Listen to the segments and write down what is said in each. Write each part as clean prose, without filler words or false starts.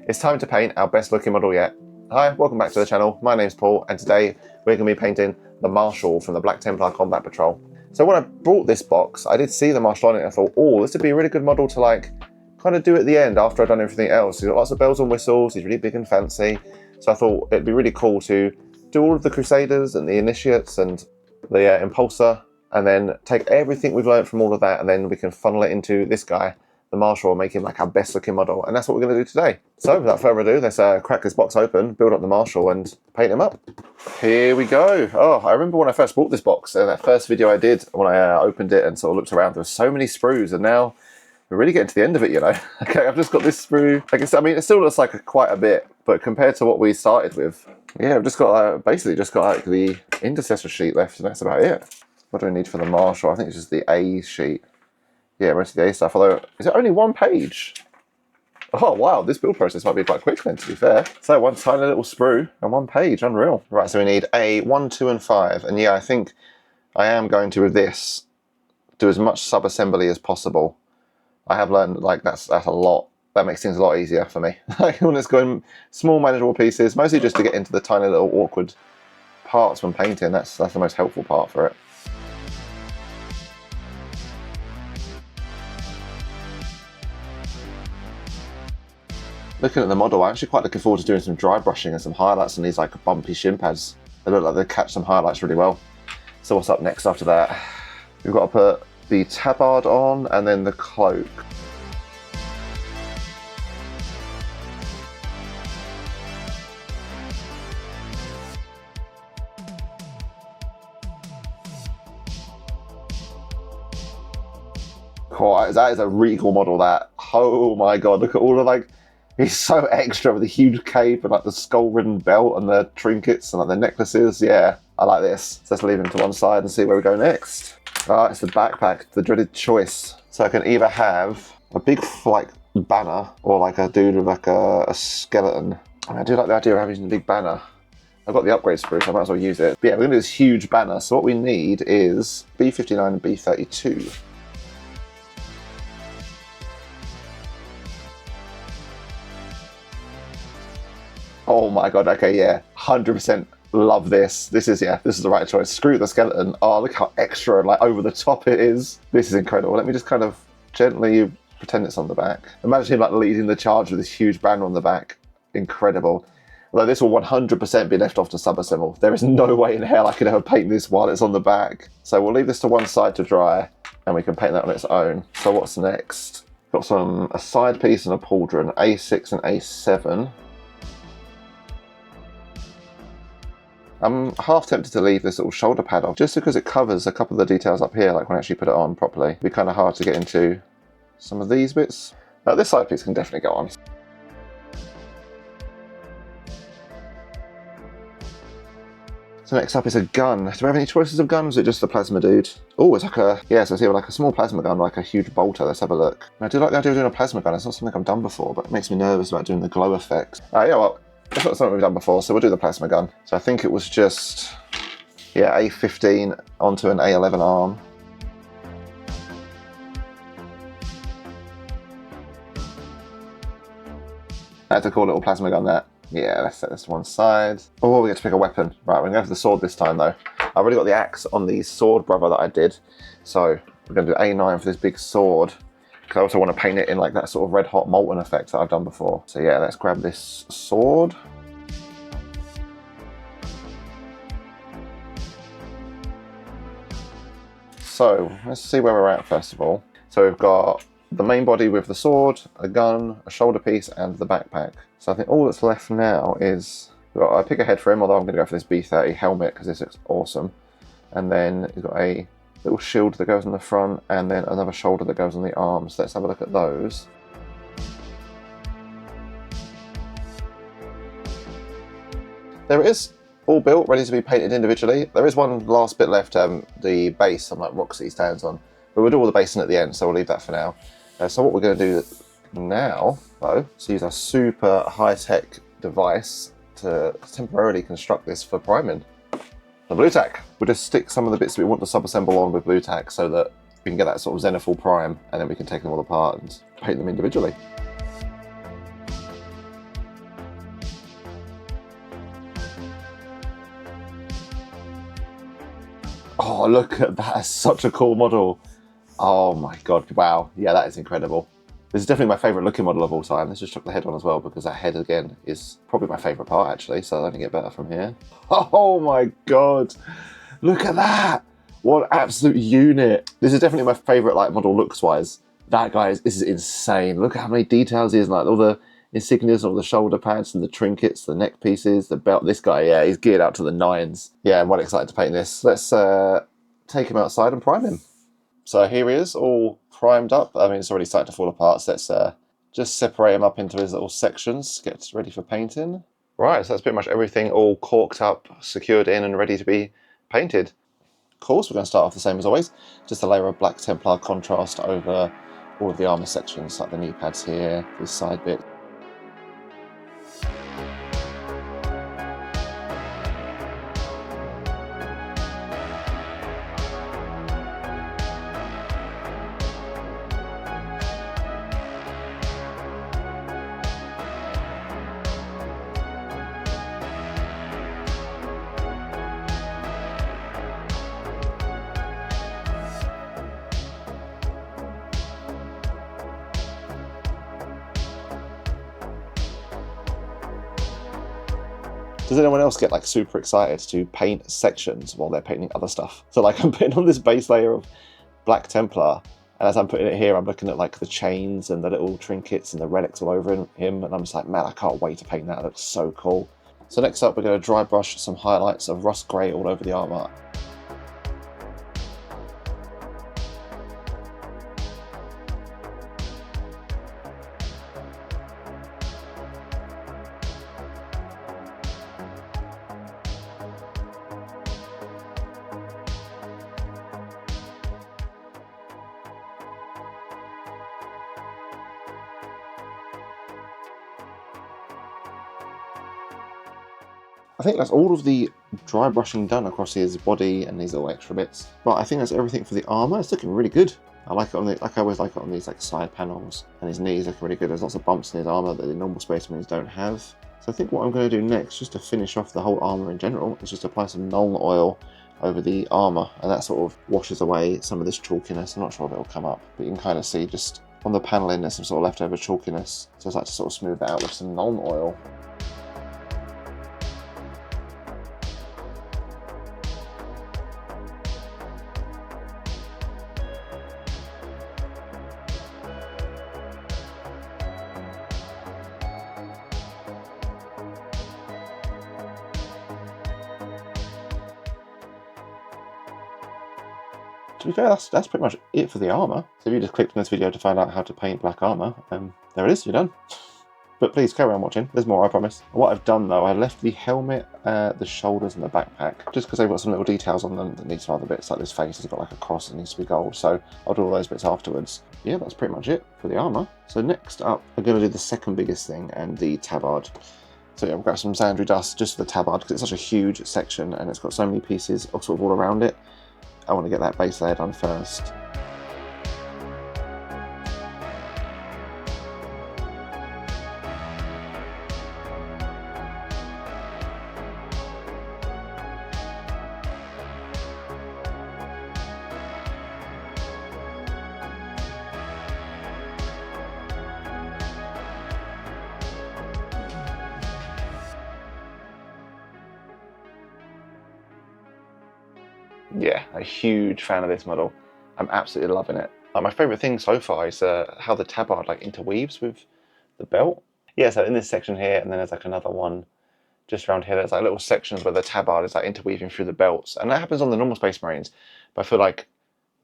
It's time to paint our best looking model yet. Hi, welcome back to the channel. My name's Paul, and today we're going to be painting the Marshal from the Black Templar Combat Patrol. So when I brought this box, I did see the Marshal on it and I thought, oh, this would be a really good model to like kind of do at the end after I've done everything else. He's got lots of bells and whistles, he's really big and fancy. So I thought it'd be really cool to do all of the Crusaders and the Initiates and the Impulsor, and then take everything we've learned from all of that, and then we can funnel it into this guy, the Marshal, and make him like our best looking model. And that's what we're going to do today. So without further ado, let's crack this box open, build up the Marshal and paint him up. Here we go. Oh, I remember when I first bought this box, that first video I did when I opened it and sort of looked around, there were so many sprues, and now we're really getting to the end of it, you know. Okay, I've just got this sprue. I mean, it still looks like quite a bit, but compared to what we started with, yeah, I've just got basically just got like the intercessor sheet left, and that's about it. What do we need for the Marshal? I think it's just the A sheet. Yeah, most of the A stuff, although, is it only one page? Oh wow, this build process might be quite quick then, to be fair. So one tiny little sprue and one page, unreal. Right, so we need A 1, 2 and 5. And yeah, I think I am going to, with this, do as much sub-assembly as possible. I have learned, like, that's a lot. That makes things a lot easier for me. Like, when it's going small manageable pieces, mostly just to get into the tiny little awkward parts when painting. That's the most helpful part for it. Looking at the model, I'm actually quite looking forward to doing some dry brushing and some highlights on these like bumpy shin pads. They look like they catch some highlights really well. So what's up next after that? We've got to put the tabard on and then the cloak. Oh, that is a really cool model, that. Oh my god, look at all the like, he's so extra with the huge cape and like the skull-ridden belt and the trinkets and like the necklaces. Yeah, I like this. So let's leave him to one side and see where we go next. Alright, it's the backpack, the dreaded choice. So I can either have a big like banner or like a dude with like a skeleton. I do like the idea of having a big banner. I've got the upgrade sprue, so I might as well use it. But yeah, we're going to do this huge banner. So what we need is B59 and B32. Oh my god, okay, yeah, 100% love this. This is the right choice. Screw the skeleton. Oh, look how extra and like over the top it is. This is incredible. Let me just kind of gently pretend it's on the back. Imagine him like leading the charge with this huge banner on the back. Incredible. Although this will 100% be left off to sub-assemble. There is no way in hell I could ever paint this while it's on the back. So we'll leave this to one side to dry and we can paint that on its own. So what's next? Got a side piece and a pauldron, A6 and A7. I'm half tempted to leave this little shoulder pad off just because it covers a couple of the details up here, like when I actually put it on properly. It'd be kind of hard to get into some of these bits. This side piece can definitely go on. So next up is a gun. Do we have any choices of guns, or is it just the plasma dude? Oh, it's like a, yeah, so it's here like a small plasma gun, like a huge bolter. Let's have a look. I do like the idea of doing a plasma gun. It's not something I've done before, but it makes me nervous about doing the glow effect. Yeah, well, it's not something we've done before, so we'll do the plasma gun. So I think it was just, yeah, A15 onto an A11 arm. That's a cool little plasma gun, that. Yeah, let's set this to one side. Oh, we get to pick a weapon. Right, we're going to go for the sword this time, though. I've already got the axe on the sword brother that I did. So we're going to do A9 for this big sword. Because I also want to paint it in like that sort of red hot molten effect that I've done before. So yeah, let's grab this sword. So let's see where we're at first of all. So we've got the main body with the sword, a gun, a shoulder piece and the backpack. So I think all that's left now is, I pick a head for him, although I'm going to go for this B30 helmet because this looks awesome. And then he's got a little shield that goes on the front and then another shoulder that goes on the arms. So let's have a look at those. There it is, all built, ready to be painted individually. There is one last bit left, the base on like rocks that he stands on, but we'll do all the basing at the end, so we'll leave that for now. So what we're going to do now, though, is use our super high-tech device to temporarily construct this for priming. The blue tack. We'll just stick some of the bits that we want to sub-assemble on with blue tack so that we can get that sort of Zenithal prime, and then we can take them all apart and paint them individually. Oh, look at that. That's such a cool model. Oh my god, wow. Yeah, that is incredible. This is definitely my favourite looking model of all time. Let's just chuck the head on as well, because that head, again, is probably my favourite part, actually, so it'll only get better from here. Oh my god. Look at that. What an absolute unit. This is definitely my favourite like model looks-wise. That guy, this is insane. Look at how many details he has, like all the insignias, all the shoulder pads and the trinkets, the neck pieces, the belt. This guy, yeah, he's geared out to the nines. Yeah, I'm well excited to paint this. Let's take him outside and prime him. So here he is, all primed up. I mean, it's already starting to fall apart, so let's just separate him up into his little sections, get ready for painting. Right, so that's pretty much everything all corked up, secured in and ready to be painted. Of course, we're going to start off the same as always, just a layer of Black Templar contrast over all of the armour sections, like the knee pads here, this side bit. Does anyone else get like super excited to paint sections while they're painting other stuff? So like I'm putting on this base layer of Black Templar, and as I'm putting it here, I'm looking at like the chains and the little trinkets and the relics all over him, and I'm just like, man, I can't wait to paint that. It looks so cool. So next up, we're going to dry brush some highlights of rust grey all over the armour. I think that's all of the dry brushing done across his body and these little extra bits. But I think that's everything for the armour. It's looking really good. I like it on the, like I always like it on these like side panels, and his knees look really good. There's lots of bumps in his armour that the normal Space Marines don't have. So I think what I'm going to do next, just to finish off the whole armour in general, is just apply some Nuln oil over the armour, and that sort of washes away some of this chalkiness. I'm not sure if it'll come up, but you can kind of see just on the paneling there's some sort of leftover chalkiness. So I'd like to sort of smooth that out with some Nuln oil. To be fair, that's pretty much it for the armour. So if you just clicked on this video to find out how to paint black armour, there it is, you're done. But please carry on watching, there's more, I promise. What I've done though, I left the helmet, the shoulders and the backpack, just because they've got some little details on them that need some other bits, like this face has got like a cross that needs to be gold, so I'll do all those bits afterwards. Yeah, that's pretty much it for the armour. So next up, I'm going to do the second biggest thing, and the Tabard. So yeah, we've got some Zandri dust just for the Tabard, because it's such a huge section and it's got so many pieces sort of all around it. I want to get that base layer done first. Yeah, a huge fan of this model. I'm absolutely loving it. Like, my favourite thing so far is how the Tabard like interweaves with the belt. Yeah, so in this section here, and then there's like another one just around here. There's like little sections where the Tabard is like interweaving through the belts, and that happens on the normal Space Marines. But I feel like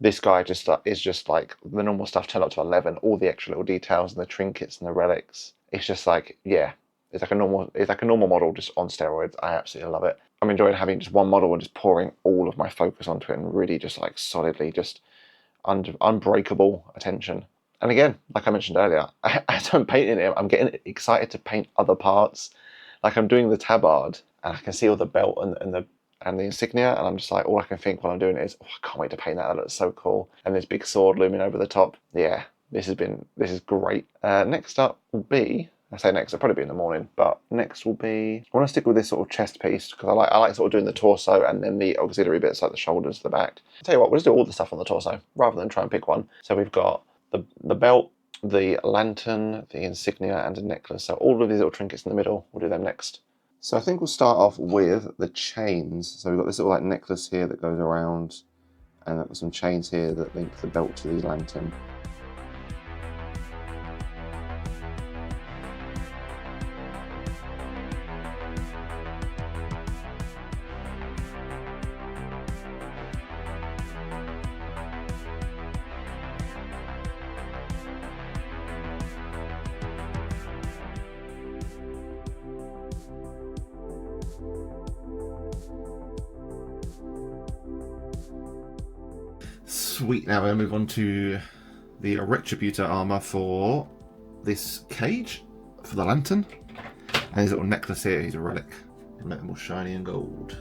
this guy just is just like the normal stuff turned up to 11. All the extra little details and the trinkets and the relics. It's just like, yeah, it's like a normal model just on steroids. I absolutely love it. I'm enjoying having just one model and just pouring all of my focus onto it and really just like solidly just unbreakable attention. And again, like I mentioned earlier, as I'm painting it, I'm getting excited to paint other parts. Like I'm doing the Tabard and I can see all the belt and the insignia, and I'm just like, all I can think while I'm doing it is, oh, I can't wait to paint that. That looks so cool. And this big sword looming over the top. Yeah, this is great. Next up will be I say next, it'll probably be in the morning, but next will be, I want to stick with this sort of chest piece because I like sort of doing the torso and then the auxiliary bits like the shoulders, the back. I'll tell you what, we'll just do all the stuff on the torso rather than try and pick one. So we've got the belt, the lantern, the insignia, and a necklace. So all of these little trinkets in the middle, we'll do them next. So I think we'll start off with the chains. So we've got this little like necklace here that goes around, and I've got some chains here that link the belt to the lantern. Sweet, now we're going to move on to the Retributor armour for this cage, for the lantern. And his little necklace here, he's a relic. Make them all shiny and gold.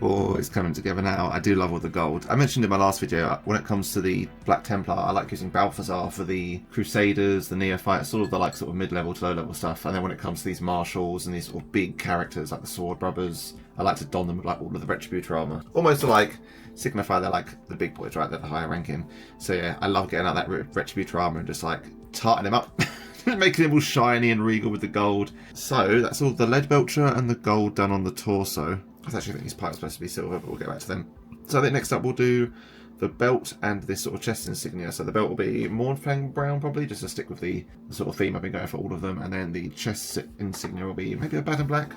Oh, it's coming together now. I do love all the gold. I mentioned in my last video, when it comes to the Black Templar, I like using Balthasar for the Crusaders, the Neophytes, all of the like sort of mid-level to low-level stuff. And then when it comes to these Marshals and these sort of big characters like the Sword Brothers, I like to don them with like all of the Retributor armour. Almost to like signify they're like the big boys, right? They're the higher ranking. So yeah, I love getting out that Retributor armour and just like tarting them up. Making them all shiny and regal with the gold. So that's all the Leadbelcher and the gold done on the torso. I actually think these pipes are supposed to be silver, but we'll get back to them. So I think next up we'll do the belt and this sort of chest insignia. So the belt will be Mournfang brown probably, just to stick with the sort of theme I've been going for all of them. And then the chest insignia will be maybe Abbadon black.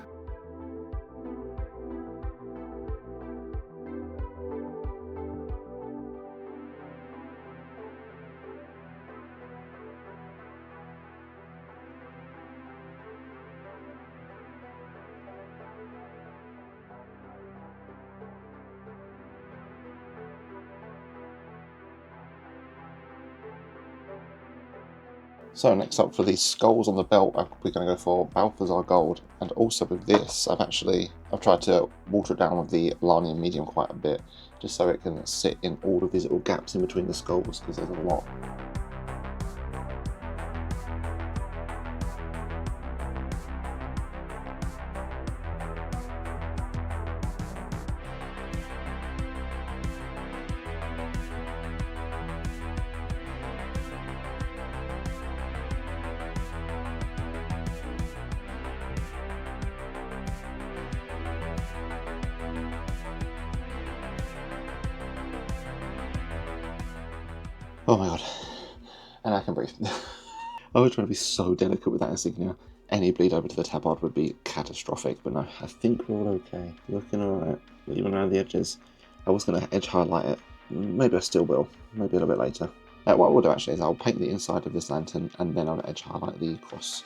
So next up for the skulls on the belt, we're going to go for Balthasar gold, and also with this, I've tried to water it down with the Lanian medium quite a bit, just so it can sit in all of these little gaps in between the skulls, because there's a lot. Oh my god, and I can breathe. I was trying to be so delicate with that insignia. Any bleed over to the tabard would be catastrophic, but no, I think we're all okay. Looking alright, even around the edges. I was going to edge highlight it. Maybe I still will, maybe a little bit later. What I will do actually is I'll paint the inside of this lantern and then I'll edge highlight the cross.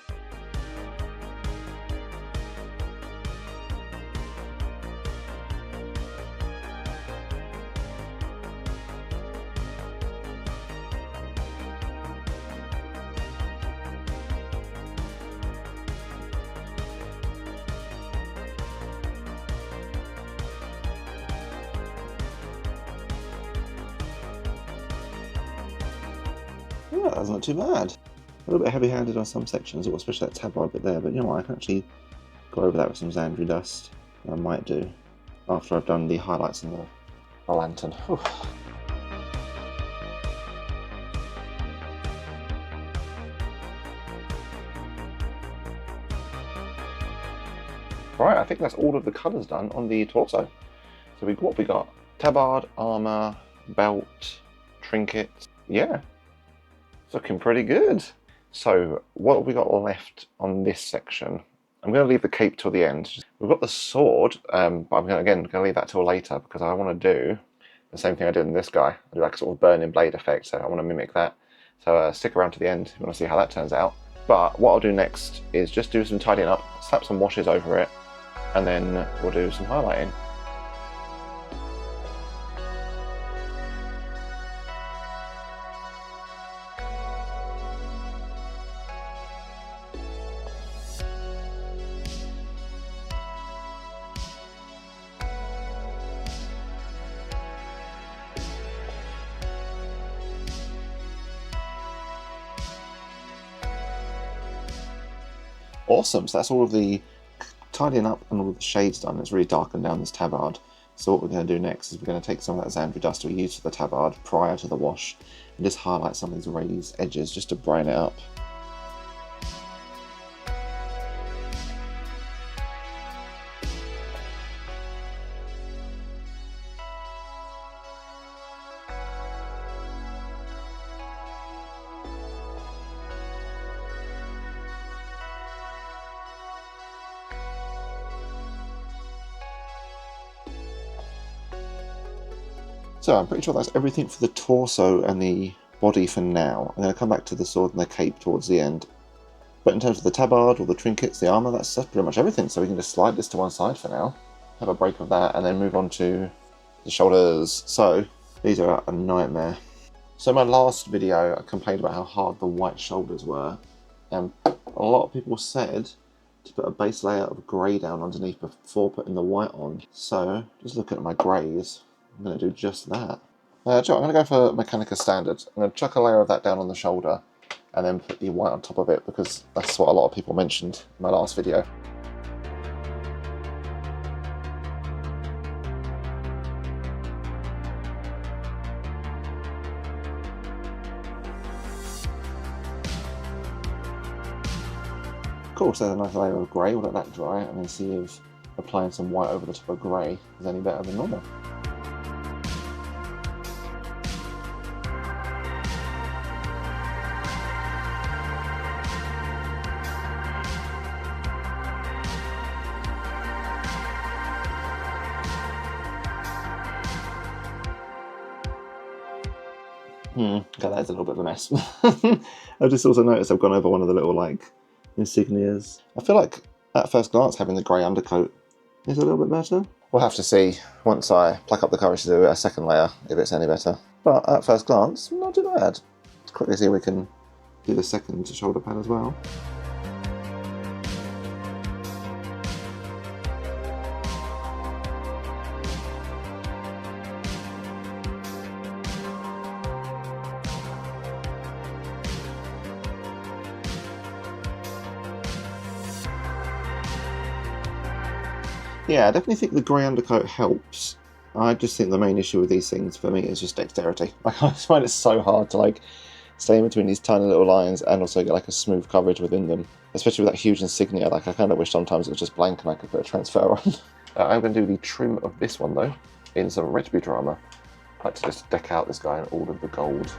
Oh, that's not too bad. A little bit heavy-handed on some sections, or especially that tabard bit there, but you know what, I can actually go over that with some Zandri dust. I might do, after I've done the highlights in the lantern. Whew. Right, I think that's all of the colours done on the torso. So what we got? Tabard, armour, belt, trinkets. Yeah, it's looking pretty good. So what have we got left on this section? I'm going to leave the cape till the end. We've got the sword, but I'm going to leave that till later because I want to do the same thing I did in this guy. I do like a sort of burning blade effect, so I want to mimic that. So stick around to the end if you want to see how that turns out. But what I'll do next is just do some tidying up, slap some washes over it, and then we'll do some highlighting. Awesome, so that's all of the tidying up and all of the shades done. It's really darkened down this tabard. So what we're going to do next is we're going to take some of that Zandri dust we used for the tabard prior to the wash and just highlight some of these raised edges just to brighten it up. So I'm pretty sure that's everything for the torso and the body for now. I'm going to come back to the sword and the cape towards the end. But in terms of the tabard, all the trinkets, the armour, that's pretty much everything. So we can just slide this to one side for now, have a break of that, and then move on to the shoulders. So these are a nightmare. So in my last video, I complained about how hard the white shoulders were. And a lot of people said to put a base layer of grey down underneath before putting the white on. So just looking at my greys, I'm going to do just that. I'm going to go for Mechanica Standard. I'm going to chuck a layer of that down on the shoulder and then put the white on top of it because that's what a lot of people mentioned in my last video. Cool, so there's a nice layer of grey. We'll let that dry and then see if applying some white over the top of grey is any better than normal. Okay, that is a little bit of a mess. I've just also noticed I've gone over one of the little like insignias. I feel like at first glance having the grey undercoat is a little bit better. We'll have to see once I pluck up the courage to do a second layer if it's any better. But at first glance, not too bad. Let's quickly see if we can do the second shoulder pad as well. Yeah, I definitely think the grey undercoat helps. I just think the main issue with these things for me is just dexterity. I find it so hard to like stay in between these tiny little lines and also get like a smooth coverage within them. Especially with that huge insignia, like I kind of wish sometimes it was just blank and I could put a transfer on. I'm going to do the trim of this one though, in some Retributor armour. I like to just deck out this guy in all of the gold.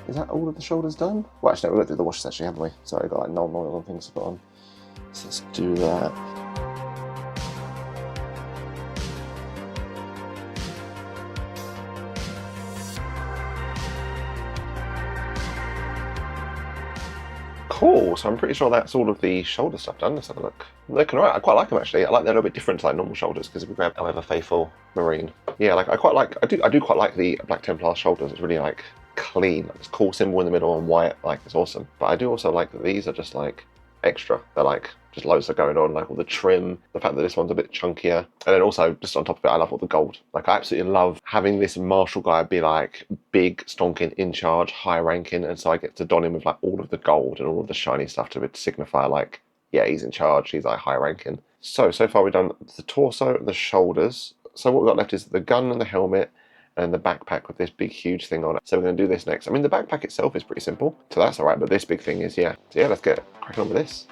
Is that all of the shoulders done? Well, actually, no, we went through the wash section, haven't we? Sorry, I've got like Nuln oil and things to put on. So let's do that. Cool, so I'm pretty sure that's all of the shoulder stuff done. Let's have a look. Looking alright, I quite like them actually. I like they're a little bit different to like normal shoulders because if we grab However Faithful Marine. Yeah, like I do quite like the Black Templar shoulders. It's really like clean, like this cool symbol in the middle and white, like it's awesome. But I do also like that these are just like extra. They're like just loads are going on, like all the trim, the fact that this one's a bit chunkier, and then also just on top of it I love all the gold. Like I absolutely love having this martial guy be like big, stonking, in charge, high ranking, and so I get to don him with like all of the gold and all of the shiny stuff to signify like, yeah, he's in charge, he's like high ranking. So far we've done the torso and the shoulders. So what we've got left is the gun and the helmet and the backpack with this big huge thing on it. So we're going to do this next. I mean the backpack itself is pretty simple, so that's alright, but this big thing is, yeah. So yeah, let's get cracking on with this.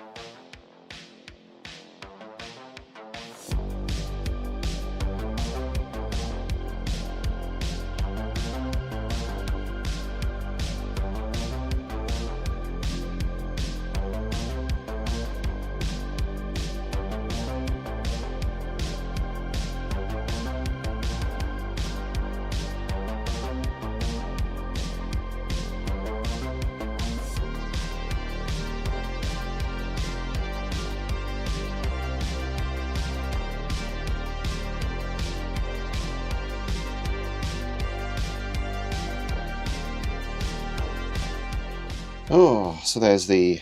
Oh, so there's the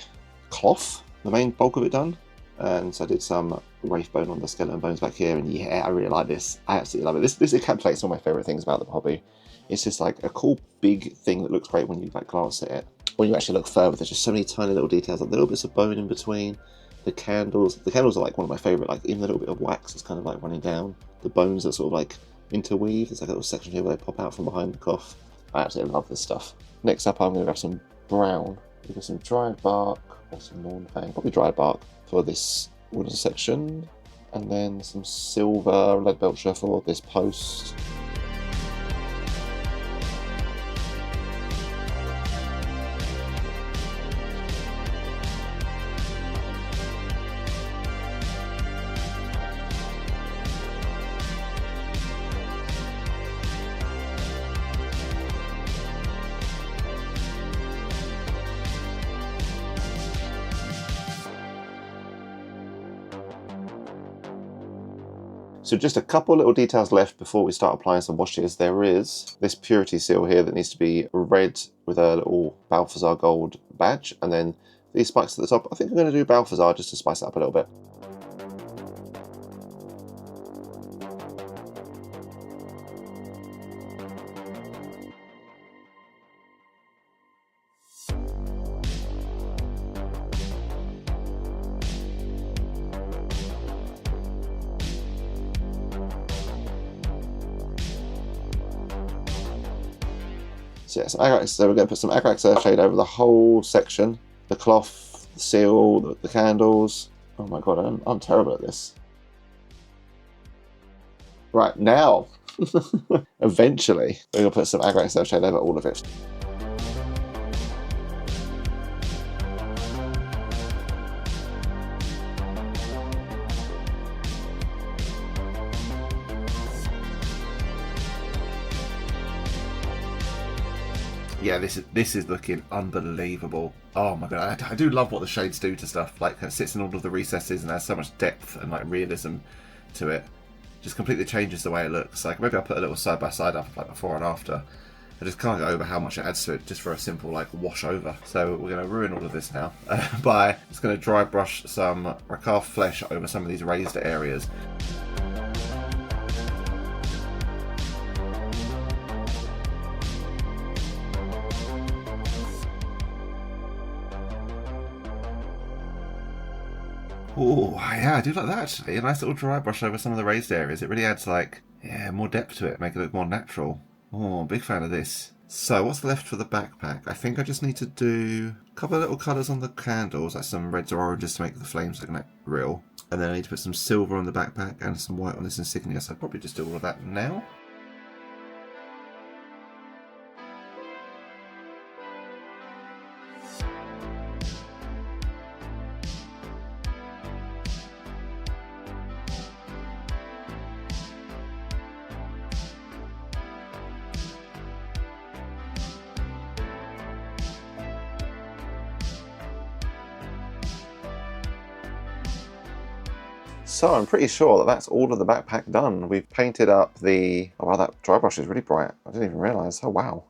cloth, the main bulk of it done. And so I did some Wraithbone on the skeleton bones back here, and yeah, I really like this. I absolutely love it. This encapsulates all my favourite things about the hobby. It's just like a cool big thing that looks great when you like glance at it. When you actually look further, there's just so many tiny little details, like little bits of bone in between. The candles are like one of my favourite, like even the little bit of wax is kind of like running down. The bones are sort of like interweave. There's like a little section here where they pop out from behind the cloth. I absolutely love this stuff. Next up, I'm going to grab some brown. We've got some Dryad bark or some Mournfang, probably Dryad bark for this wooden section, and then some silver Leadbelcher for this post. So just a couple little details left before we start applying some washes. There is this purity seal here that needs to be red with a little Balthasar gold badge, and then these spikes at the top. I think I'm going to do Balthasar just to spice it up a little bit. So yeah, some Agrax. So we're going to put some Agrax Earthsade over the whole section. The cloth, the seal, the candles. Oh my god, I'm terrible at this. Right, now, eventually, we're going to put some Agrax Earthsade over all of it. Yeah, this is looking unbelievable. Oh my god, I do love what the shades do to stuff. Like, it sits in all of the recesses and has so much depth and like realism to it. Just completely changes the way it looks. Like, maybe I'll put a little side by side up, like before and after. I just can't get over how much it adds to it just for a simple like wash over. So we're going to ruin all of this now by just going to dry brush some Rakarth flesh over some of these raised areas. Oh, yeah, I do like that actually. A nice little dry brush over some of the raised areas. It really adds like, yeah, more depth to it, make it look more natural. Oh, big fan of this. So what's left for the backpack? I think I just need to do a couple of little colours on the candles, like some reds or oranges to make the flames look like real. And then I need to put some silver on the backpack and some white on this insignia, so I'll probably just do all of that now. So I'm pretty sure that that's all of the backpack done. We've painted up the... Oh wow, that dry brush is really bright. I didn't even realise. Oh wow.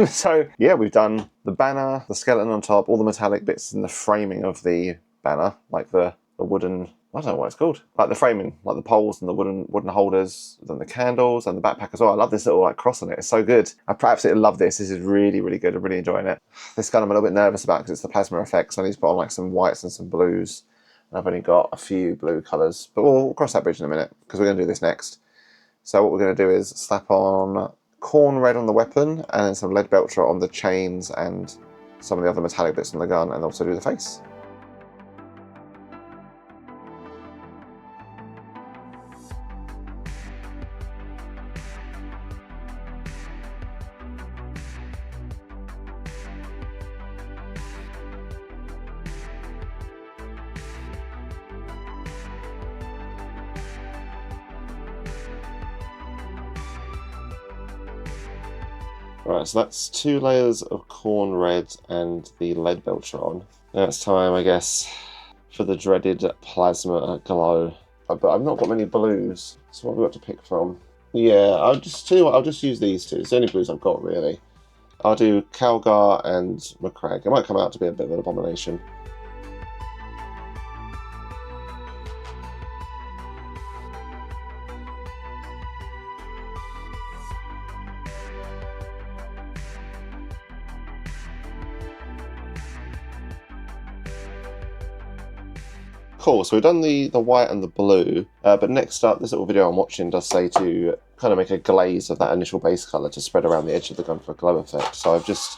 So yeah, we've done the banner, the skeleton on top, all the metallic bits in the framing of the banner, like the wooden... I don't know what it's called. Like the framing, like the poles and the wooden holders, then the candles and the backpack as well. I love this little like cross on it. It's so good. I absolutely love this. This is really, really good. I'm really enjoying it. This gun I'm a little bit nervous about because it's the plasma effect. So I need to put on like some whites and some blues. I've only got a few blue colours, but we'll cross that bridge in a minute because we're going to do this next. So what we're going to do is slap on corn red on the weapon and then some Leadbelcher on the chains and some of the other metallic bits on the gun, and also do the face. Right, so that's 2 layers of corn red and the Leadbelcher on. Now it's time, I guess, for the dreaded plasma glow. But I've not got many blues, so what have we got to pick from? Yeah, I'll just tell you what, I'll just use these two. It's the only blues I've got, really. I'll do Calgar and Macragge. It might come out to be a bit of an abomination. Cool, so we've done the white and the blue, but next up, this little video I'm watching does say to kind of make a glaze of that initial base colour to spread around the edge of the gun for a glow effect. So I've just,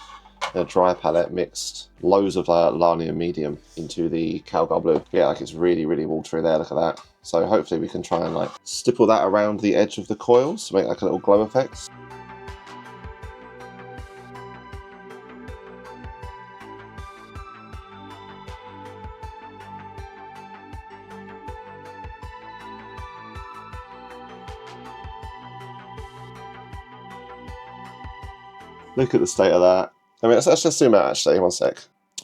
in a dry palette, mixed loads of Larnium medium into the Calgar blue. Yeah, like it's really, really watery there, look at that. So hopefully we can try and like stipple that around the edge of the coils to make like a little glow effect. Look at the state of that. I mean, let's just zoom out actually, one sec.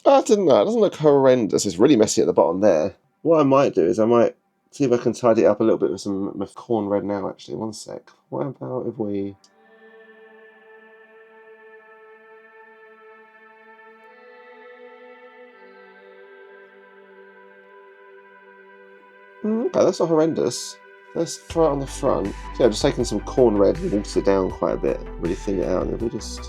Oh, I didn't know, it doesn't look horrendous. It's really messy at the bottom there. What I might do is I might see if I can tidy it up a little bit with some corn red now actually, one sec. What about if we... Okay, that's not horrendous. Let's try it on the front. So yeah, I've just taken some corn red and watered it down quite a bit, really thin it out, and then we just...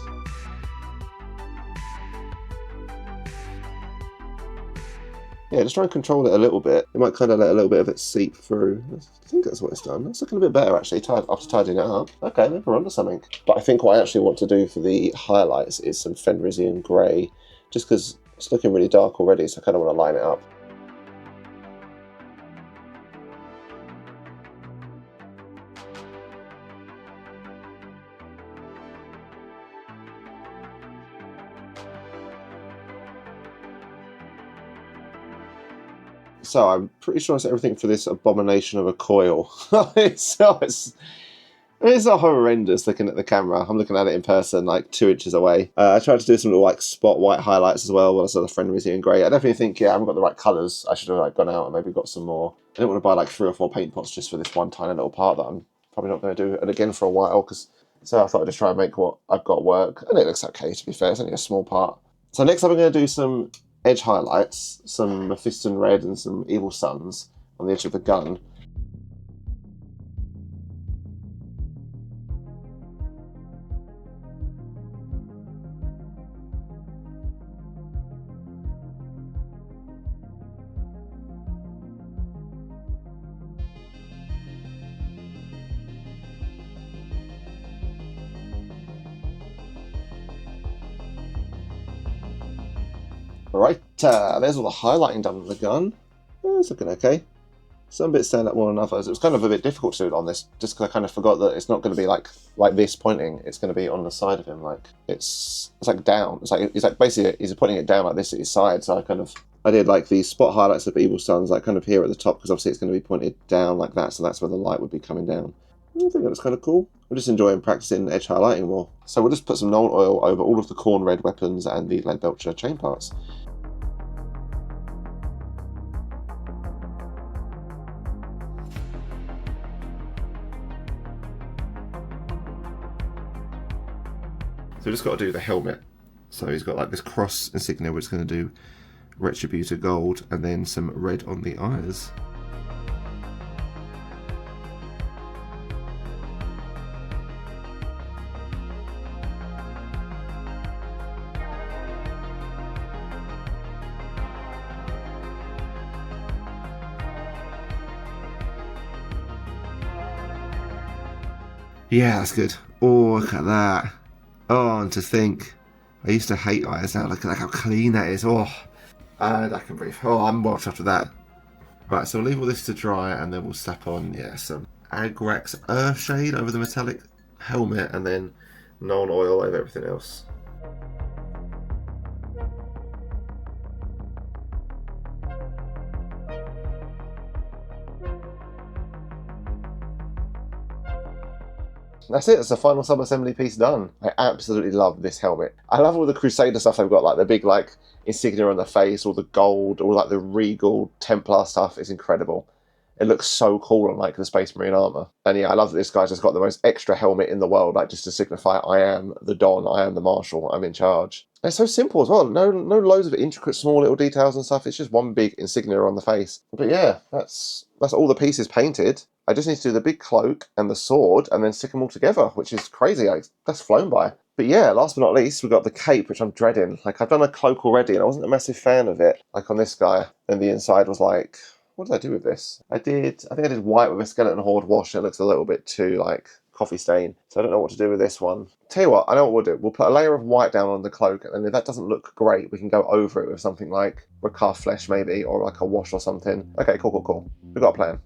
Yeah, just try and control it a little bit. It might kind of let a little bit of it seep through. I think that's what it's done. It's looking a bit better actually, after tidying it up. Okay, maybe we're onto something. But I think what I actually want to do for the highlights is some Fenrisian grey, just because it's looking really dark already, so I kind of want to line it up. So I'm pretty sure it's everything for this abomination of a coil. It's not horrendous looking at the camera. I'm looking at it in person, like 2 inches away. I tried to do some little like spot white highlights as well. When I saw the Fenrisian grey, I definitely think I haven't got the right colours. I should have like gone out and maybe got some more. I didn't want to buy like 3 or 4 paint pots just for this one tiny little part that I'm probably not going to do it again for a while. So I thought I'd just try and make what I've got work, and it looks okay to be fair. It's only a small part. So next up, I'm going to do some edge highlights, some Mephitson red and some Evil Suns on the edge of the gun. Right, there's all the highlighting done on the gun. It's looking okay. Some bits stand out more than others. It was kind of a bit difficult to do it on this, just because I kind of forgot that it's not going to be like this pointing. It's going to be on the side of him, like it's like down. It's like basically he's putting it down like this at his side. So I did like the spot highlights of Evil Suns, like kind of here at the top, because obviously it's going to be pointed down like that. So that's where the light would be coming down. I think that was kind of cool. I'm just enjoying practicing edge highlighting more. So we'll just put some Nuln oil over all of the corn red weapons and the Leadbelcher chain parts. So we've just got to do the helmet. So he's got like this cross insignia, which is going to do Retributor gold, and then some red on the eyes. Yeah, that's good. Oh, look at that. Oh, and to think, I used to hate eyes now. Look at how clean that is. Oh, and I can breathe. Oh, I'm well chuffed with that. Right, so we'll leave all this to dry, and then we'll slap on, some Agrax Earthsade over the metallic helmet, and then Nuln oil over everything else. That's it, it's the final sub-assembly piece done. I absolutely love this helmet. I love all the Crusader stuff they've got, like the big insignia on the face, all the gold, all like the regal Templar stuff is incredible. It looks so cool on like the Space Marine armor. And yeah, I love that this guy's just got the most extra helmet in the world, like just to signify I am the Don, I am the Marshal, I'm in charge. And it's so simple as well. No loads of intricate small little details and stuff. It's just one big insignia on the face. But yeah, that's all the pieces painted. I just need to do the big cloak and the sword and then stick them all together, which is crazy. Like, that's flown by. But yeah, last but not least, we've got the cape, which I'm dreading. Like, I've done a cloak already, and I wasn't a massive fan of it. Like on this guy, and the inside was like, what did I do with this? I think I did white with a skeleton horde wash. It looks a little bit too like coffee stain, so I don't know what to do with this one. Tell you what, I know what we'll do. We'll put a layer of white down on the cloak, and then if that doesn't look great, we can go over it with something like Rakarth flesh maybe, or like a wash or something. Okay, cool. We've got a plan.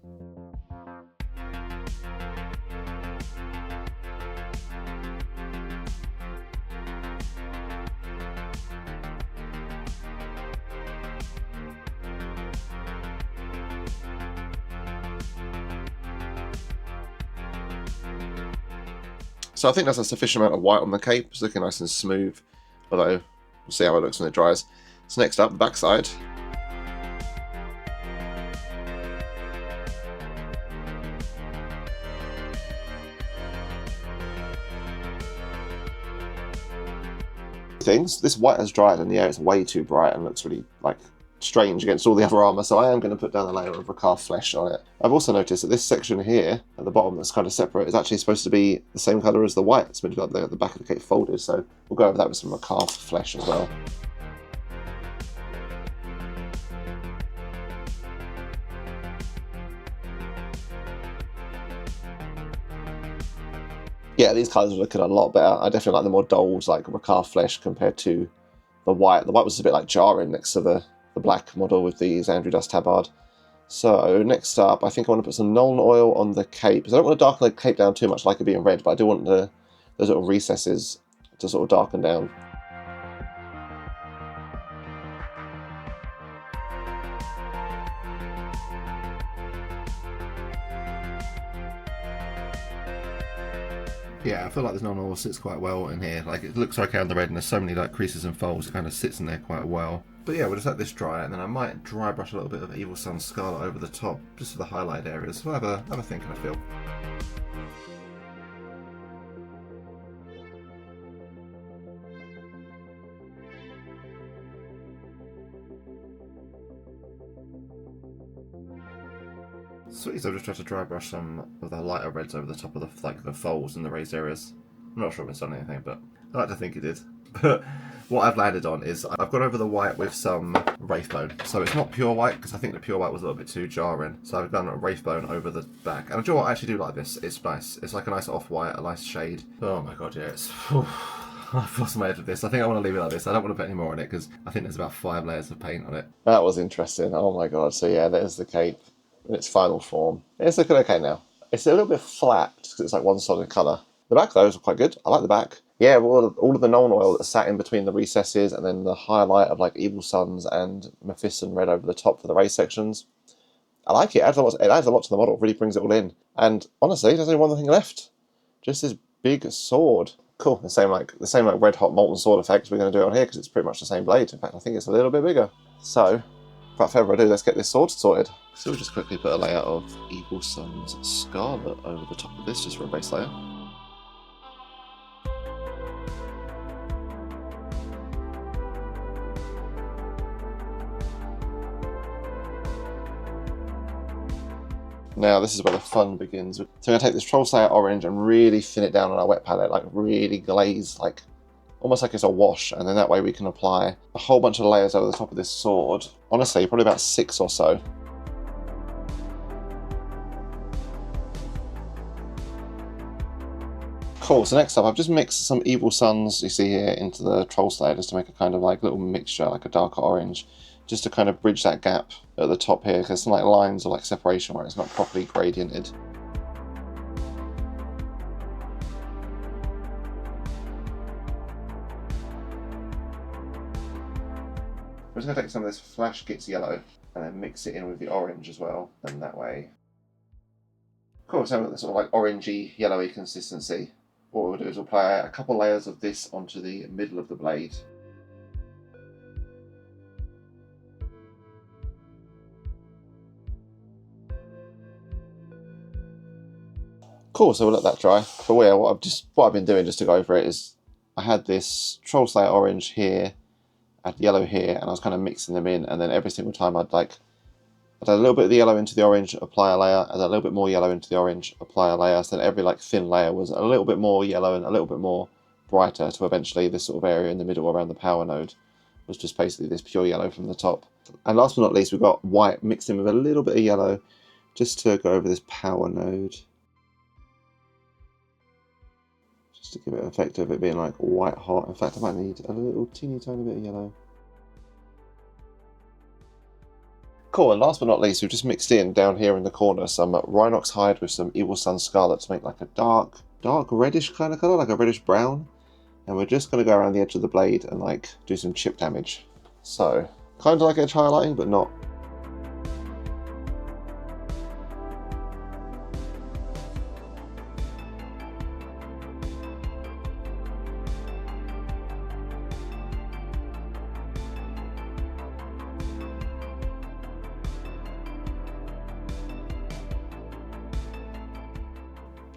So I think that's a sufficient amount of white on the cape. It's looking nice and smooth, although we'll see how it looks when it dries. So next up, the backside. Things. This white has dried, and yeah, it's way too bright and looks really like strange against all the other armour, so I am going to put down a layer of Rakarth flesh on it. I've also noticed that this section here at the bottom that's kind of separate is actually supposed to be the same colour as the white. It's meant to be like the back of the cape folded, so we'll go over that with some Rakarth flesh as well. Yeah, these colours are looking a lot better. I definitely like the more dulled, like Rakarth flesh compared to the white. The white was a bit like jarring next to the black model with the Zandri Dust Tabard. So next up, I think I want to put some Nuln oil on the cape. Because I don't want to darken the cape down too much like it being red, but I do want those little recesses to sort of darken down. Yeah, I feel like this Nuln oil sits quite well in here. Like, it looks okay on the red, and there's so many like creases and folds, it kind of sits in there quite well. But yeah, we'll just let this dry, and then I might dry brush a little bit of Evil Sunz Scarlet over the top, just for the highlight areas. We'll have a think and a feel. Sweet, so I've just tried to dry brush some of the lighter reds over the top of the folds and the raised areas. I'm not sure if it's done anything, but I like to think it did. But what I've landed on is I've gone over the white with some Wraithbone. So it's not pure white, because I think the pure white was a little bit too jarring. So I've done a Wraithbone over the back. And I do what I actually do like this. It's nice. It's like a nice off-white, a nice shade. Oh my god, yeah, it's... I've lost my head with this. I think I want to leave it like this. I don't want to put any more on it, because I think there's about 5 layers of paint on it. That was interesting. Oh my god. So yeah, there's the cape in its final form. It's looking okay now. It's a little bit flat, because it's like one solid colour. The back, though, is quite good. I like the back. Yeah, all of the Nuln oil that sat in between the recesses, and then the highlight of like Evil Sunz and Mephitson red over the top for the race sections. I like it. It adds a lot to the model. It really brings it all in. And honestly, there's only one thing left. Just this big sword. Cool. The same like red hot molten sword effect we're going to do on here, because it's pretty much the same blade. In fact, I think it's a little bit bigger. So, without further ado, let's get this sword sorted. So we'll just quickly put a layer of Evil Sunz Scarlet over the top of this, just for a base layer. Now this is where the fun begins. So we're going to take this Troll Slayer orange and really thin it down on our wet palette, like really glaze, like almost like it's a wash, and then that way we can apply a whole bunch of layers over the top of this sword. Honestly, probably about 6 or so. Cool, so next up I've just mixed some Evil Sunz, you see here, into the Troll Slayer, just to make a kind of like little mixture, like a darker orange, just to kind of bridge that gap at the top here, because some like lines or like separation where it's not properly gradiented. I'm just going to take some of this Flash Gits yellow and then mix it in with the orange as well, and that way. Cool, so I've got this sort of like orangey, yellowy consistency. What we'll do is we'll apply a couple layers of this onto the middle of the blade. Cool, so we'll let that dry. But yeah, what I've been doing just to go over it is I had this Troll Slayer orange here, I had yellow here, and I was kind of mixing them in, and then every single time I'd add a little bit of the yellow into the orange, apply a layer, add a little bit more yellow into the orange, apply a layer, so then every thin layer was a little bit more yellow and a little bit more brighter, to eventually this sort of area in the middle around the power node was just basically this pure yellow from the top. And last but not least, we've got white mixed in with a little bit of yellow just to go over this power node. Just to give it an effect of it being like white hot. In fact, I might need a little teeny tiny bit of yellow. Cool, and last but not least, we've just mixed in down here in the corner some Rhinox hide with some Evil Sun Scarlet to make like a dark reddish kind of colour, like a reddish brown. And we're just going to go around the edge of the blade and do some chip damage. So, kind of like edge highlighting, but not.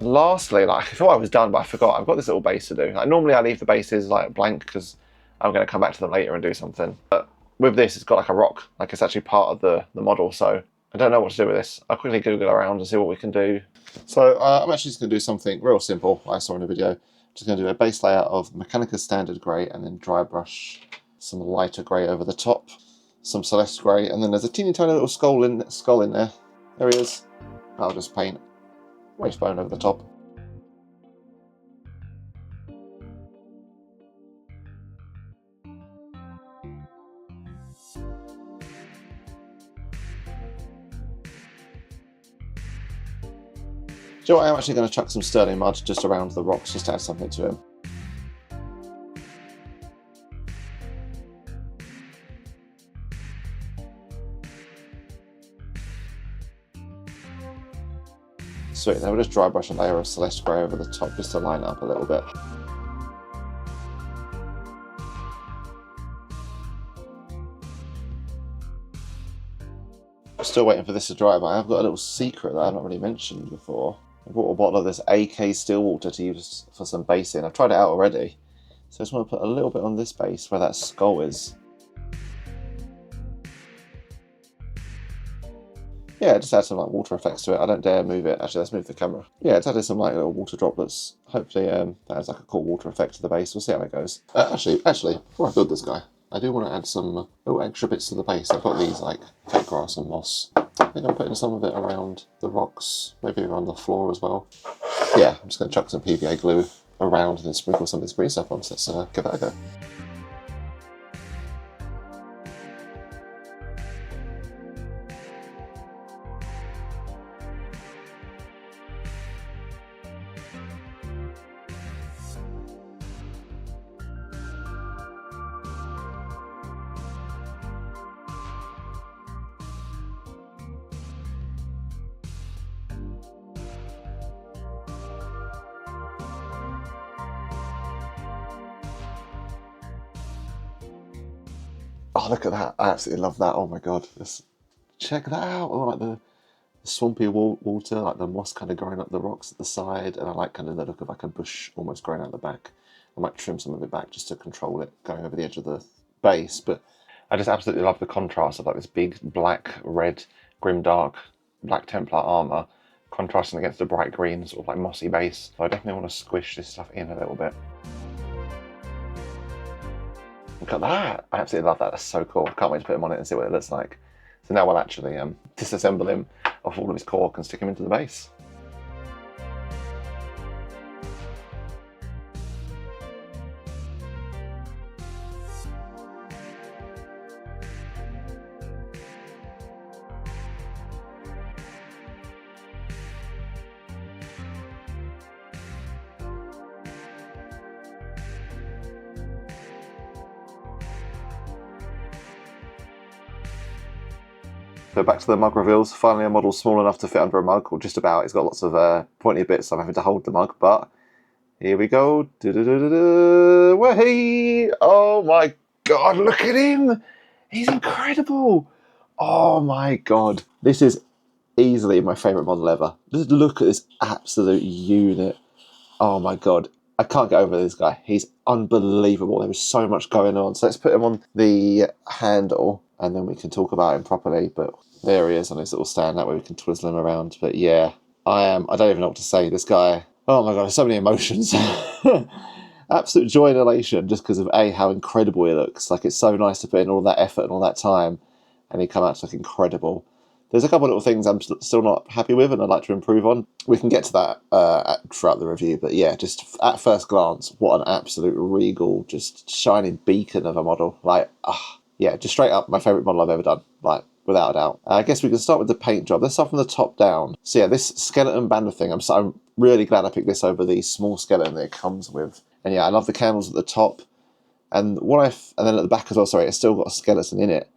Lastly, I thought I was done, but I forgot. I've got this little base to do. Normally I leave the bases blank because I'm going to come back to them later and do something. But with this, it's got a rock. It's actually part of the model, so I don't know what to do with this. I'll quickly Google around and see what we can do. So I'm actually just going to do something real simple I saw in a video. Just going to do a base layer of Mechanicus Standard Grey and then dry brush some lighter grey over the top, some Celeste Grey, and then there's a teeny tiny little skull in there. There he is. I'll just paint Wraithbone over the top. Do you know what, I'm actually going to chuck some Sterling Mud just around the rocks just to add something to him. Sweet, then we'll just dry brush a layer of Celeste Grey over the top just to line it up a little bit. I'm still waiting for this to dry, but I've got a little secret that I've not really mentioned before. I bought a bottle of this AK still water to use for some basing. I've tried it out already, so I just want to put a little bit on this base where that skull is. Yeah, just add some water effects to it. I don't dare move it. Actually, let's move the camera. Yeah, it's added some little water droplets. Hopefully that adds a cool water effect to the base. We'll see how it goes. Actually, before I build this guy, I do want to add some little extra bits to the base. I've got these fake grass and moss. I think I'm putting some of it around the rocks, maybe around the floor as well. Yeah, I'm just going to chuck some PVA glue around and then sprinkle some of this green stuff on. So let's give that a go. Oh, look at that. I absolutely love that. Oh my god. Check that out. Oh, the swampy water, the moss kind of growing up the rocks at the side, and I like kind of the look of a bush almost growing out the back. I might trim some of it back just to control it going over the edge of the base, but I just absolutely love the contrast of this big black, red, grimdark Black Templar armour contrasting against the bright green sort of mossy base. So I definitely want to squish this stuff in a little bit. Look at that! I absolutely love that. That's so cool. I can't wait to put him on it and see what it looks like. So now we'll actually disassemble him off all of his cork and stick him into the base. So back to the mug reveals. Finally a model small enough to fit under a mug, or just about. It's got lots of pointy bits, so I'm having to hold the mug, but here we go. Way! Oh my god, look at him! He's incredible! Oh my god. This is easily my favourite model ever. Just look at this absolute unit. Oh my god. I can't get over this guy. He's unbelievable. There was so much going on. So let's put him on the handle and then we can talk about him properly. But there he is on his little stand. That way we can twizzle him around. But yeah, I don't even know what to say. This guy, oh my god, there's so many emotions. Absolute joy and elation just because of A, how incredible he looks. Like, it's so nice to put in all that effort and all that time and he come out to look incredible. There's a couple of little things I'm still not happy with and I'd like to improve on. We can get to that throughout the review, but yeah, just at first glance, what an absolute regal, just shining beacon of a model. Like, yeah, just straight up my favourite model I've ever done, like, without a doubt. I guess we can start with the paint job. Let's start from the top down. So yeah, this skeleton banner thing, I'm really glad I picked this over the small skeleton that it comes with. And yeah, I love the candles at the top. And then at the back as well, sorry, it's still got a skeleton in it.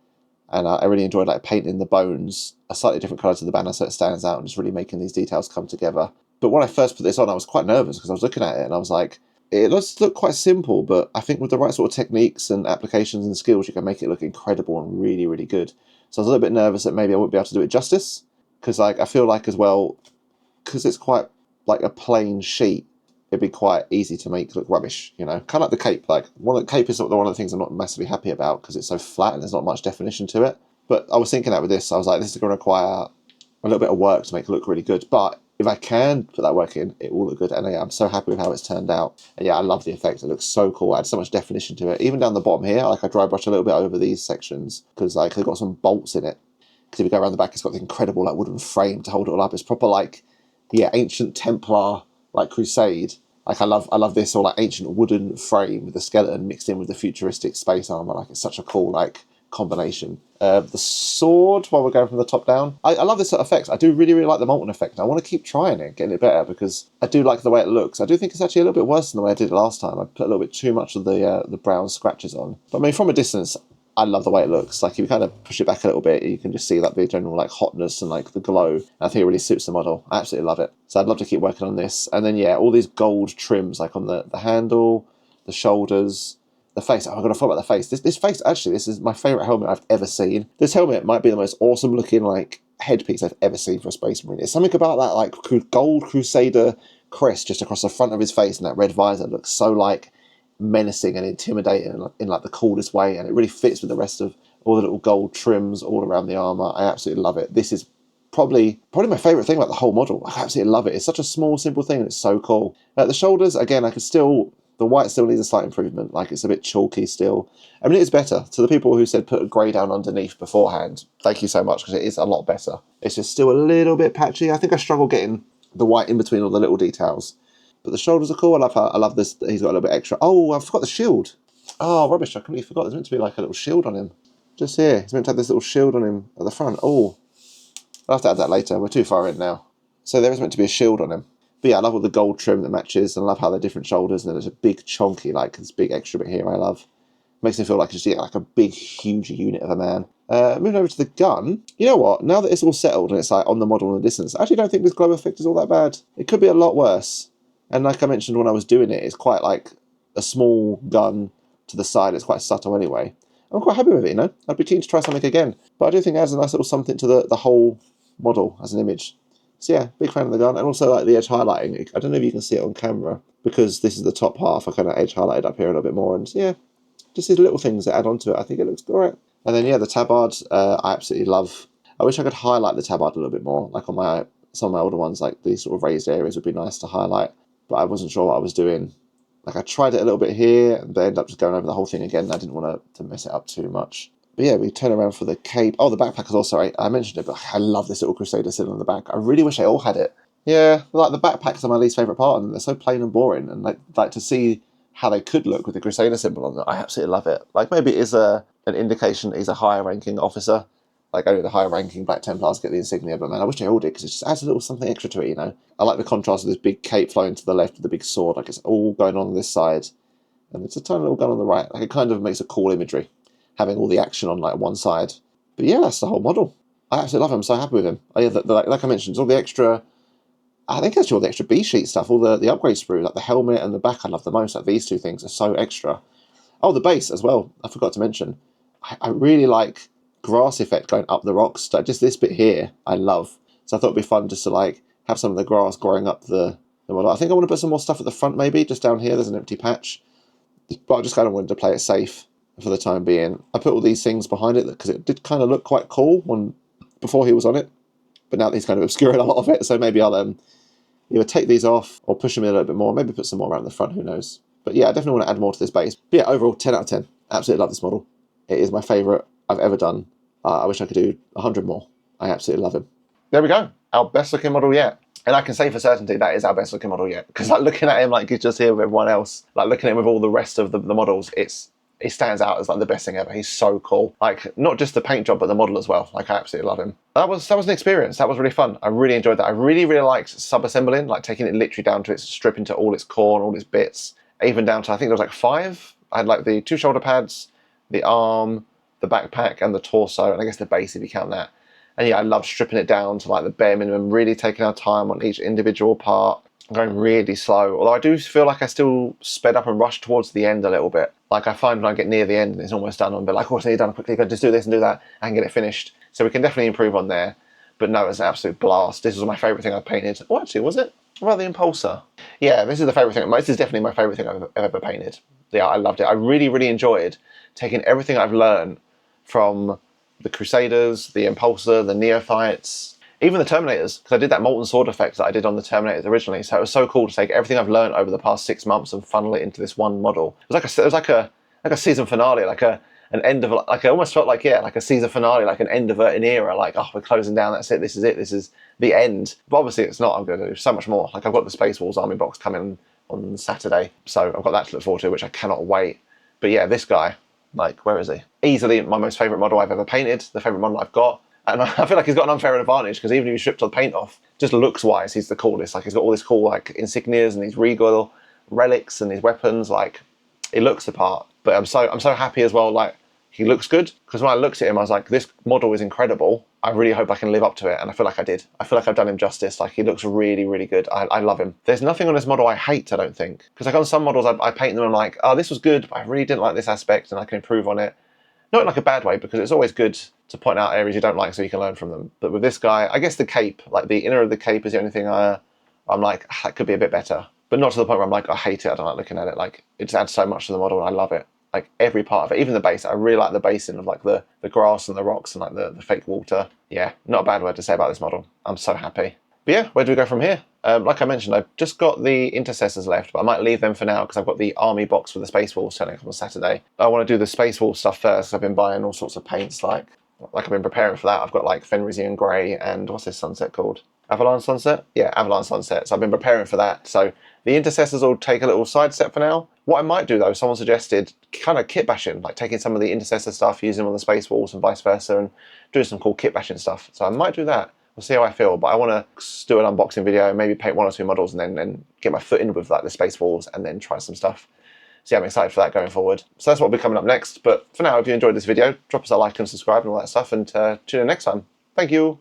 And I really enjoyed like painting the bones a slightly different colour to the banner so it stands out and just really making these details come together. But when I first put this on, I was quite nervous because I was looking at it and I was like, it does look quite simple, but I think with the right sort of techniques and applications and skills, you can make it look incredible and really, really good. So I was a little bit nervous that maybe I wouldn't be able to do it justice because like I feel like as well, because it's quite like a plain sheet, it'd be quite easy to make look rubbish, you know. Kind of like the cape. Like the cape is one of the things I'm not massively happy about because it's so flat and there's not much definition to it. But I was thinking that with this, I was like, this is going to require a little bit of work to make it look really good. But if I can put that work in, it will look good. And yeah, I'm so happy with how it's turned out. And yeah, I love the effect. It looks so cool. I had so much definition to it. Even down the bottom here, like I dry brush a little bit over these sections because like they've got some bolts in it. Because if you go around the back, it's got the incredible like wooden frame to hold it all up. It's proper like, yeah, ancient Templar like crusade. Like I love this all like ancient wooden frame with the skeleton mixed in with the futuristic space armor. Like it's such a cool like combination. The sword, while we're going from the top down, I love this sort of effect. I do really, really like the molten effect. I want to keep trying it, getting it better because I do like the way it looks. I do think it's actually a little bit worse than the way I did it last time. I put a little bit too much of the brown scratches on. But I mean, from a distance, I love the way it looks. Like if you kind of push it back a little bit, you can just see like the general like hotness and like the glow. I think it really suits the model. I absolutely love it. So I'd love to keep working on this. And then yeah, all these gold trims like on the handle, the shoulders, the face. Oh, I've got to follow about the face. This face, actually, this is my favourite helmet I've ever seen. This helmet might be the most awesome looking like headpiece I've ever seen for a Space Marine. It's something about that like gold Crusader crest just across the front of his face and that red visor looks so like menacing and intimidating in like the coolest way, and it really fits with the rest of all the little gold trims all around the armour. I absolutely love it. This is probably my favourite thing about the whole model. I absolutely love it. It's such a small, simple thing and it's so cool. The shoulders, again, the white still needs a slight improvement. Like it's a bit chalky still. I mean, it is better. To the people who said put a grey down underneath beforehand, thank you so much because it is a lot better. It's just still a little bit patchy. I think I struggle getting the white in between all the little details. But the shoulders are cool. I love this. He's got a little bit extra. Oh, I forgot the shield. Oh, rubbish. I completely forgot. There's meant to be like a little shield on him. Just here. He's meant to have this little shield on him at the front. Oh, I'll have to add that later. We're too far in now. So there is meant to be a shield on him. But yeah, I love all the gold trim that matches. And I love how they're different shoulders. And then there's a big chonky, like this big extra bit here I love. Makes me feel like just like a big, huge unit of a man. Moving over to the gun. You know what? Now that it's all settled and it's like on the model in the distance, I actually don't think this glow effect is all that bad. It could be a lot worse. And like I mentioned when I was doing it, it's quite like a small gun to the side. It's quite subtle anyway. I'm quite happy with it, you know. I'd be keen to try something again. But I do think it adds a nice little something to the whole model as an image. So yeah, big fan of the gun. And also like the edge highlighting. I don't know if you can see it on camera because this is the top half. I kind of edge highlighted up here a little bit more. And yeah, just these little things that add on to it. I think it looks alright. And then yeah, the tabard, I absolutely love. I wish I could highlight the tabard a little bit more. Like on some of my older ones, like these sort of raised areas would be nice to highlight. But I wasn't sure what I was doing. Like I tried it a little bit here, but I ended up just going over the whole thing again. I didn't want to mess it up too much. But yeah, we turn around for the cape. Oh, the backpack is also, I mentioned it, but I love this little Crusader sitting on the back. I really wish they all had it. Yeah, like the backpacks are my least favourite part of them. They're so plain and boring. And like to see how they could look with the Crusader symbol on it, I absolutely love it. Like maybe it is an indication that he's a higher ranking officer. Like only the higher ranking Black Templars get the insignia, but man, I wish they all did because it just adds a little something extra to it, you know. I like the contrast of this big cape flowing to the left with the big sword, like it's all going on this side, and it's a tiny little gun on the right. Like it kind of makes a cool imagery, having all the action on like one side. But yeah, that's the whole model. I absolutely love him. I'm so happy with him. Oh yeah, like I mentioned, all the extra. I think actually all the extra B sheet stuff, all the upgrade sprue, like the helmet and the back, I love the most. Like these two things are so extra. Oh, the base as well. I forgot to mention. I really like grass effect going up the rocks. Just this bit here, I love. So I thought it'd be fun just to like have some of the grass growing up the model. I think I want to put some more stuff at the front maybe, just down here. There's an empty patch. But I just kind of wanted to play it safe for the time being. I put all these things behind it because it did kind of look quite cool before he was on it. But now he's kind of obscuring a lot of it. So maybe I'll either take these off or push them in a little bit more. Maybe put some more around the front, who knows. But yeah, I definitely want to add more to this base. But yeah, overall, 10 out of 10. Absolutely love this model. It is my favourite I've ever done. I wish I could do 100 more. I absolutely love him. There we go. Our best looking model yet. And I can say for certainty that is our best looking model yet. Because like looking at him like he's just here with everyone else, like looking at him with all the rest of the models, he stands out as like the best thing ever. He's so cool. Like not just the paint job, but the model as well. Like I absolutely love him. That was an experience. That was really fun. I really enjoyed that. I really liked sub-assembling, like taking it literally down to its stripping to all its core and all its bits, even down to I think there was like 5. I had like the 2 shoulder pads, the arm, the backpack, and the torso, and I guess the base if you count that. And yeah, I love stripping it down to like the bare minimum, really taking our time on each individual part, going really slow. Although I do feel like I still sped up and rushed towards the end a little bit. Like I find when I get near the end and it's almost done, I'm a bit like, oh, it's nearly done quickly, just do this and do that and get it finished. So we can definitely improve on there. But no, it's an absolute blast. This was my favourite thing I've painted. Oh, actually, was it? What about the Impulsor? Yeah, this is the favourite thing. This is definitely my favourite thing I've ever painted. Yeah, I loved it. I really enjoyed taking everything I've learned from the Crusaders, the Impulsor, the Neophytes, even the Terminators, because I did that Molten Sword effect that I did on the Terminators originally. So it was so cool to take everything I've learned over the past 6 months and funnel it into this one model. It was like a season finale, like an end of like I almost felt like like a season finale, like an end of an era. Like oh, we're closing down. That's it. This is it. This is the end. But obviously it's not. I'm going to do so much more. Like I've got the Space Wolves army box coming on Saturday, so I've got that to look forward to, which I cannot wait. But yeah, this guy. Like, where is he? Easily my most favourite model I've ever painted, the favourite model I've got. And I feel like he's got an unfair advantage because even if you stripped all the paint off, just looks-wise, he's the coolest. Like, he's got all these cool, like, insignias and these regal relics and these weapons. Like, he looks the part. But I'm so happy as well, like, he looks good. Because when I looked at him, I was like, this model is incredible. I really hope I can live up to it. And I feel like I did. I feel like I've done him justice. Like, he looks really good. I love him. There's nothing on this model I hate, I don't think. Because, like, on some models, I paint them and I'm like, oh, this was good, but I really didn't like this aspect and I can improve on it. Not in like a bad way, because it's always good to point out areas you don't like so you can learn from them. But with this guy, I guess the cape, like the inner of the cape is the only thing I'm like, that could be a bit better. But not to the point where I'm like, I hate it, I don't like looking at it. Like, it just adds so much to the model and I love it. Like, every part of it, even the base. I really like the basing of like the grass and the rocks and like the fake water. Yeah, not a bad word to say about this model. I'm so happy. But yeah, where do we go from here? Like I mentioned, I've just got the Intercessors left, but I might leave them for now because I've got the army box for the Space Wolves turning up on Saturday. I want to do the Space Wolves stuff first. I've been buying all sorts of paints, like I've been preparing for that. I've got like Fenrisian Grey and what's this sunset called? Avalon Sunset? Yeah, Avalon Sunset. So I've been preparing for that. So the Intercessors will take a little side step for now. What I might do though, someone suggested kind of kit bashing, like taking some of the Intercessor stuff, using them on the Space Wolves and vice versa, and doing some cool kit bashing stuff. So I might do that. We'll see how I feel, but I want to do an unboxing video, maybe paint 1 or 2 models and then get my foot in with like the Space Wolves and then try some stuff. So yeah, I'm excited for that going forward. So that's what will be coming up next. But for now, if you enjoyed this video, drop us a like and subscribe and all that stuff, and tune in next time. Thank you.